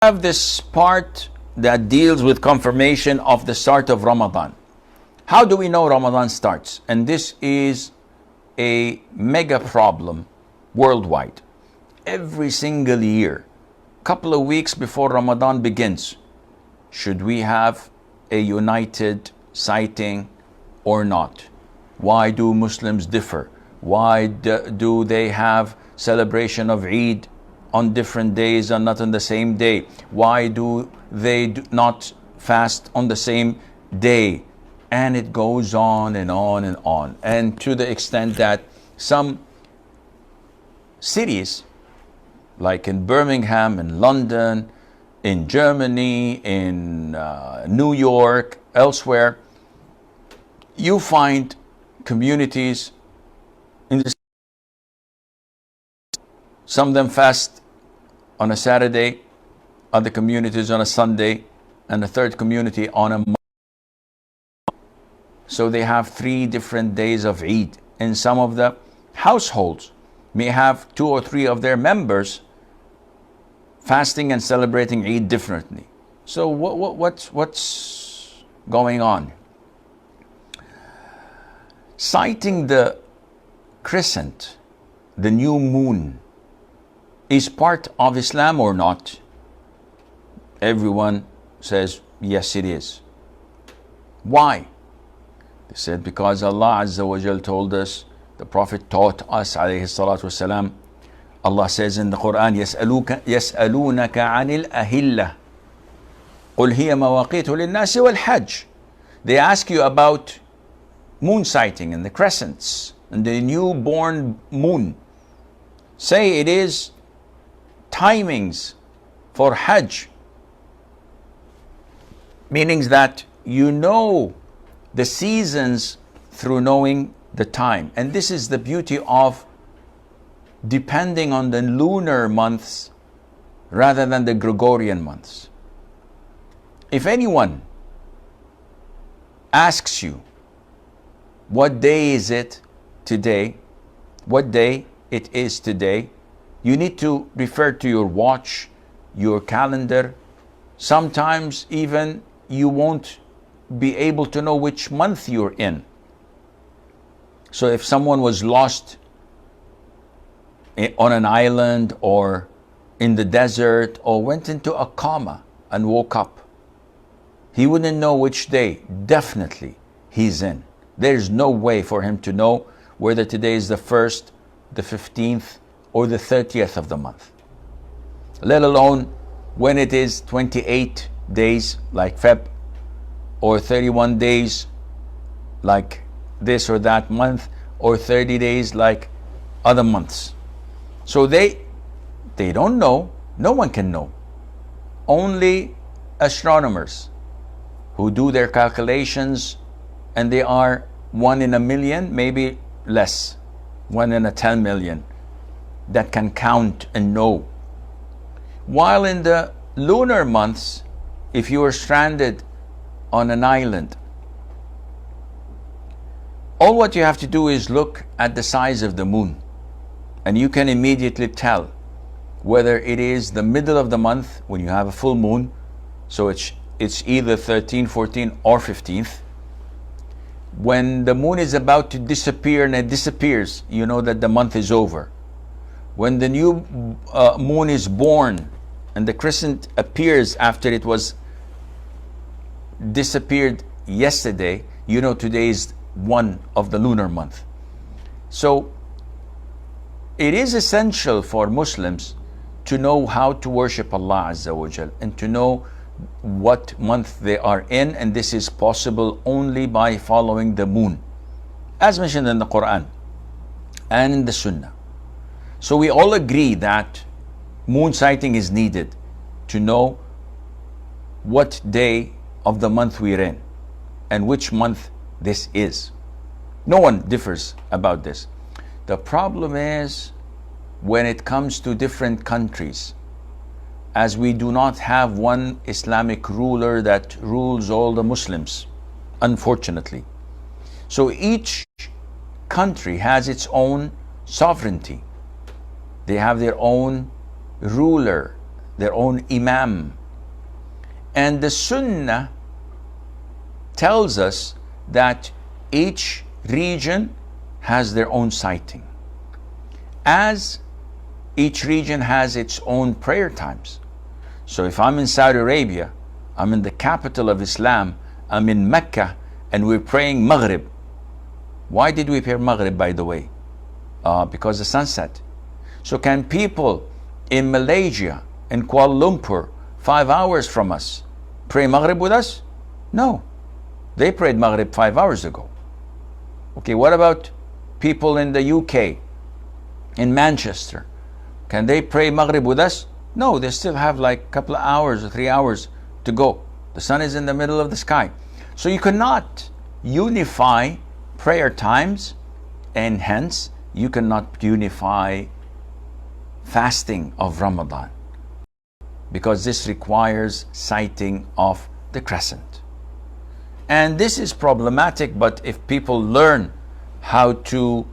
Have this part that deals with confirmation of the start of Ramadan. How do we know Ramadan starts? And this is a mega problem worldwide. Every single year, couple of weeks before Ramadan begins, should we have a united sighting or not? Why do Muslims differ? Why do they have celebration of Eid on different days and not on the same day? Why do they not fast on the same day? And it goes on and on and on. And to the extent that some cities, like in Birmingham, in London, in Germany, in New York, elsewhere, you find communities in the some of them fast on a Saturday, other communities on a Sunday, and a third community on a Monday. So they have 3 different days of Eid. And some of the households may have 2 or 3 of their members fasting and celebrating Eid differently. So what's going on? Sighting the crescent, the new moon, is part of Islam or not? Everyone says, yes, it is. Why? They said, because Allah Azza wa Jal told us, the Prophet taught us, alayhi salatu wasalam, Allah says in the Quran, يَسْأَلُونَكَ عَنِ الْأَهِلَّةِ قُلْ هِيَ مَوَاقِيتُ لِلنَّاسِ وَالْحَجِّ. They ask you about moon sighting and the crescents and the newborn moon. Say it is timings for Hajj, meaning that you know the seasons through knowing the time. And this is the beauty of depending on the lunar months rather than the Gregorian months. If anyone asks you, what day is it today? What day it is today? You need to refer to your watch, your calendar. Sometimes even you won't be able to know which month you're in. So if someone was lost on an island or in the desert or went into a coma and woke up, he wouldn't know which day definitely he's in. There's no way for him to know whether today is the 1st, the 15th, or the 30th of the month. Let alone when it is 28 days like Feb, or 31 days like this or that month, or 30 days like other months. So they don't know. No one can know. Only astronomers who do their calculations, and they are 1 in a million, maybe less, 1 in a 10 million, that can count and know. While in the lunar months, if you are stranded on an island, all what you have to do is look at the size of the moon, and you can immediately tell whether it is the middle of the month when you have a full moon, so it's either 13, 14, or 15th. When the moon is about to disappear and it disappears, you know that the month is over. When the new moon is born and the crescent appears after it was disappeared yesterday, you know today is 1 of the lunar month. So it is essential for Muslims to know how to worship Allah Azza wa Jal and to know what month they are in, and this is possible only by following the moon, as mentioned in the Quran and in the Sunnah. So we all agree that moon sighting is needed to know what day of the month we're in and which month this is. No one differs about this. The problem is when it comes to different countries, as we do not have one Islamic ruler that rules all the Muslims, unfortunately. So each country has its own sovereignty. They have their own ruler their own imam. And the Sunnah tells us that each region has their own sighting, as each region has its own prayer times. So if I'm in Saudi Arabia, I'm in the capital of Islam, I'm in Mecca, and we're praying Maghrib. Why did we pray Maghrib, by the way? Because the sunset. So can people in Malaysia, in Kuala Lumpur, 5 hours from us, pray Maghrib with us? No. They prayed Maghrib 5 hours ago. Okay, what about people in the UK, in Manchester? Can they pray Maghrib with us? No, they still have like a couple of hours or 3 hours to go. The sun is in the middle of the sky. So you cannot unify prayer times, and hence you cannot unify fasting of Ramadan, because this requires sighting of the crescent. And this is problematic, but if people learn how to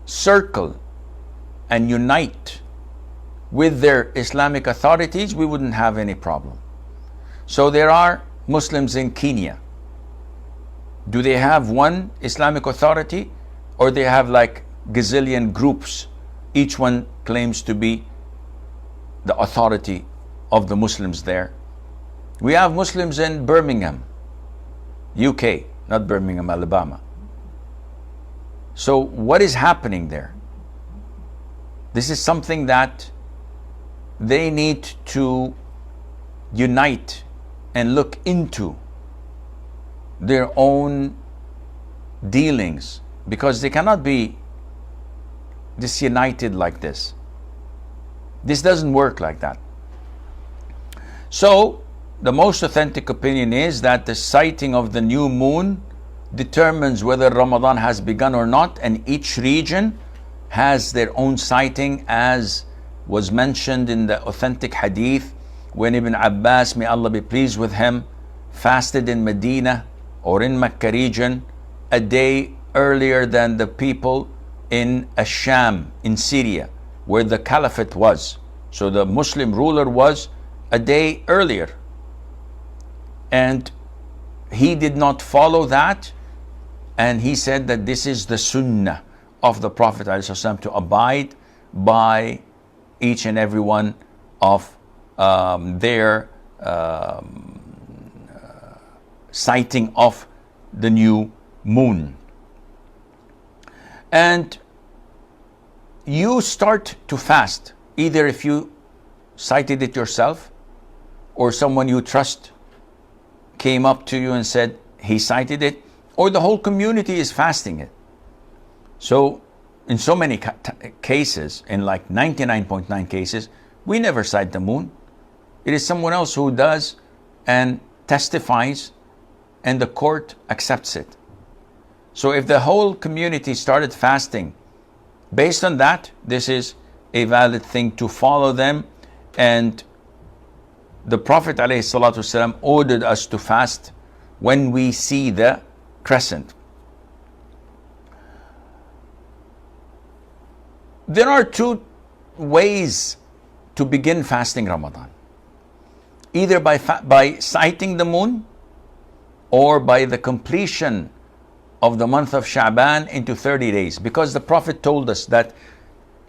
circle and unite with their Islamic authorities, we wouldn't have any problem. So there are Muslims in Kenya. Do they have one Islamic authority, or they have like gazillion groups? Each one claims to be the authority of the Muslims there. We have Muslims in Birmingham, UK, not Birmingham, Alabama. So what is happening there? This is something that they need to unite and look into their own dealings, because they cannot be disunited like this. This doesn't work like that. So the most authentic opinion is that the sighting of the new moon determines whether Ramadan has begun or not, and each region has their own sighting, as was mentioned in the authentic hadith when Ibn Abbas, may Allah be pleased with him, fasted in Medina or in Mecca region a day earlier than the people in Asham, in Syria, where the caliphate was. So the Muslim ruler was a day earlier, and he did not follow that, and he said that this is the sunnah of the Prophet ﷺ, to abide by each and every one of their sighting of the new moon. And you start to fast either if you sighted it yourself, or someone you trust came up to you and said he sighted it, or the whole community is fasting it. So in so many cases, in like 99.9 cases, we never sight the moon. It is someone else who does and testifies, and the court accepts it. So if the whole community started fasting based on that, this is a valid thing to follow them. And the Prophet ﷺ ordered us to fast when we see the crescent. There are two ways to begin fasting Ramadan: either by sighting the moon, or by the completion of the month of Sha'ban into 30 days. Because the Prophet told us that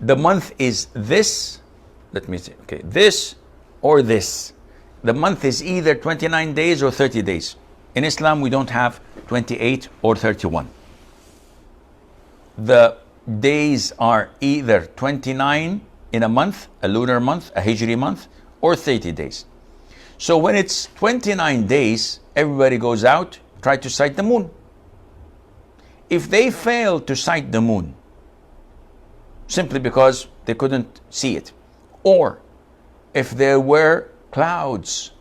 the month is this, let me see, okay, this or this. The month is either 29 days or 30 days. In Islam, we don't have 28 or 31. The days are either 29 in a month, a lunar month, a Hijri month, or 30 days. So when it's 29 days, everybody goes out, try to sight the moon. If they fail to sight the moon, simply because they couldn't see it, or if there were clouds,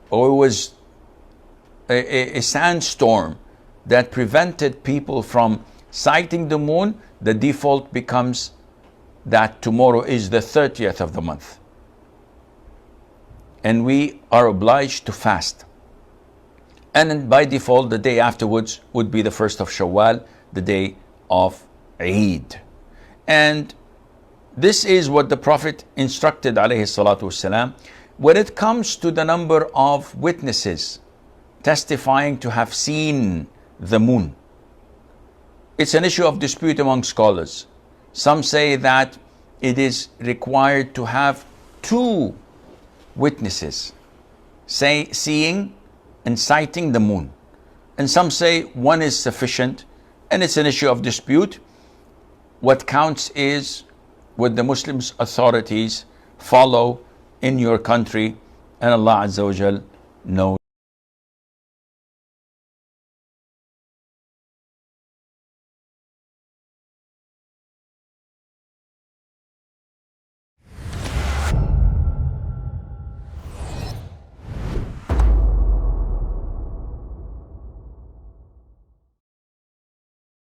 or it was a sandstorm that prevented people from sighting the moon, the default becomes that tomorrow is the 30th of the month, and we are obliged to fast. And then by default, the day afterwards would be the 1st of Shawwal, the day of Eid. And This is what the Prophet instructed alayhi salatu wasalam. When it comes to the number of witnesses testifying to have seen the moon, it's an issue of dispute among scholars. Some say that it is required to have 2 witnesses seeing and sighting the moon. And some say 1 is sufficient, and it's an issue of dispute. What counts is what the Muslims authorities follow in your country, and Allah Azza wa Jal knows.